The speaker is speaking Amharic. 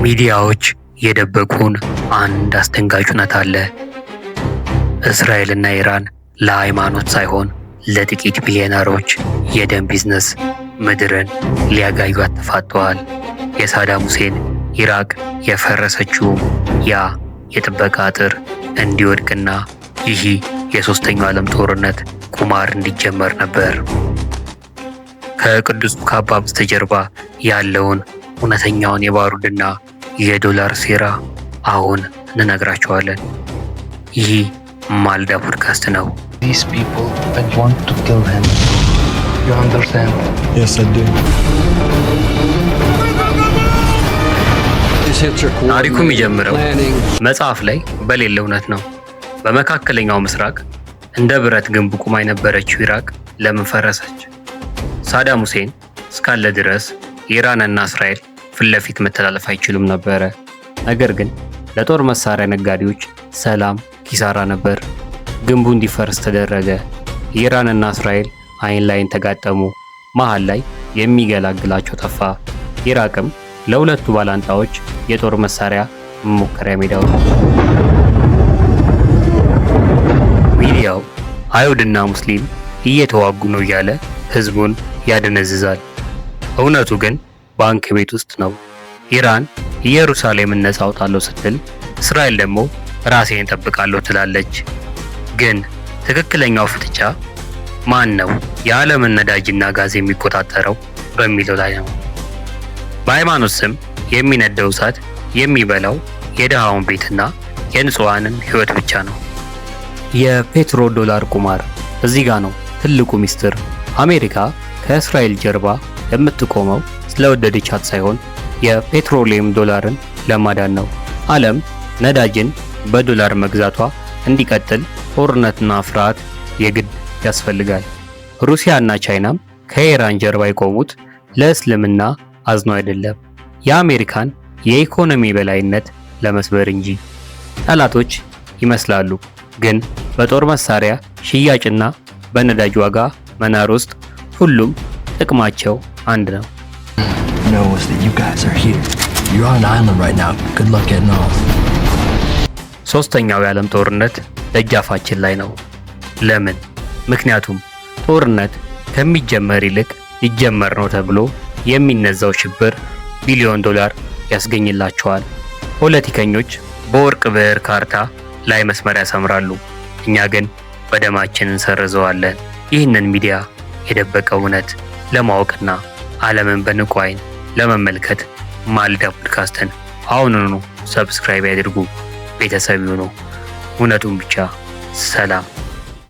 ሚዲያዎች የደበቁን አንድ አስደንጋጭ እውነት አለ። እስራኤልና ኢራን ለሃይማኖት ሳይሆን ለጥቂት ቢሊዮነሮች የደም ቢዝነስ ምድርን ሊያጋዩት ተፋጠዋል። የሳዳም ሁሴን ኢራቅ የፈረሰችው ያ የጥበቃ አጥር እንዲወድቅና ይህ የሶስተኛው ዓለም ጦርነት ቁማር እንዲጀመር ነበር። ከቅዱስ ካባ በስተጀርባ ያለውን እውነተኛውን የባሩድና የዶላር ሴራ አሁን እንነግራቸዋለን። ይህ ማልዳ ፖድካስት ነው። ታሪኩ የሚጀምረው መጽሐፍ ላይ በሌለ እውነት ነው። በመካከለኛው ምስራቅ እንደ ብረት ግንብ ቁማ የነበረችው ኢራቅ ለምን ፈረሰች? ሳዳም ሁሴን እስካለ ድረስ ኢራንና እስራኤል ፊት ለፊት መተላለፍ አይችሉም ነበረ። ነገር ግን ለጦር መሳሪያ ነጋዴዎች ሰላም ኪሳራ ነበር። ግንቡ እንዲፈርስ ተደረገ። ኢራንና እስራኤል አይን ላይን ተጋጠሙ። መሃል ላይ የሚገላግላቸው ጠፋ። ኢራቅም ለሁለቱ ባላንጣዎች የጦር መሳሪያ መሞከሪያ ሜዳው ነው። ሚዲያው አይሁድና ሙስሊም እየተዋጉ ነው እያለ ህዝቡን ያደነዝዛል። እውነቱ ግን ባንክ ቤት ውስጥ ነው። ኢራን ኢየሩሳሌምን ነጻ አውጣለሁ ስትል፣ እስራኤል ደግሞ ራሴን እጠብቃለሁ ትላለች። ግን ትክክለኛው ፍጥጫ ማን ነው የዓለምን ነዳጅና ጋዝ የሚቆጣጠረው በሚለው ላይ ነው። በሃይማኖት ስም የሚነደው እሳት የሚበላው የድሃውን ቤትና የንጹሃንን ህይወት ብቻ ነው። የፔትሮ ዶላር ቁማር እዚህ ጋር ነው ትልቁ ሚስጥር። አሜሪካ ከእስራኤል ጀርባ የምትቆመው ስለወደደቻት ሳይሆን የፔትሮሊየም ዶላርን ለማዳን ነው። ዓለም ነዳጅን በዶላር መግዛቷ እንዲቀጥል ጦርነትና ፍርሃት የግድ ያስፈልጋል። ሩሲያና ቻይናም ከኢራን ጀርባ የቆሙት ለእስልምና አዝኖ አይደለም፣ የአሜሪካን የኢኮኖሚ በላይነት ለመስበር እንጂ። ጠላቶች ይመስላሉ፣ ግን በጦር መሳሪያ ሽያጭና በነዳጅ ዋጋ መናር ውስጥ ሁሉም ጥቅማቸው አንድ ነው። ሶስተኛው የዓለም ጦርነት ደጃፋችን ላይ ነው። ለምን? ምክንያቱም ጦርነት ከሚጀመር ይልቅ ሊጀመር ነው ተብሎ የሚነዛው ሽብር ቢሊዮን ዶላር ያስገኝላቸዋል። ፖለቲከኞች በወርቅ ብዕር ካርታ ላይ መስመር ያሰምራሉ፣ እኛ ግን በደማችን እንሰርዘዋለን። ይህንን ሚዲያ የደበቀው እውነት ለማወቅና ዓለምን በንቁ ዓይን ለመመልከት ማልዳ ፖድካስትን አሁኑኑ ሰብስክራይብ ያድርጉ፣ ቤተሰብ ይሁኑ። እውነቱን ብቻ። ሰላም።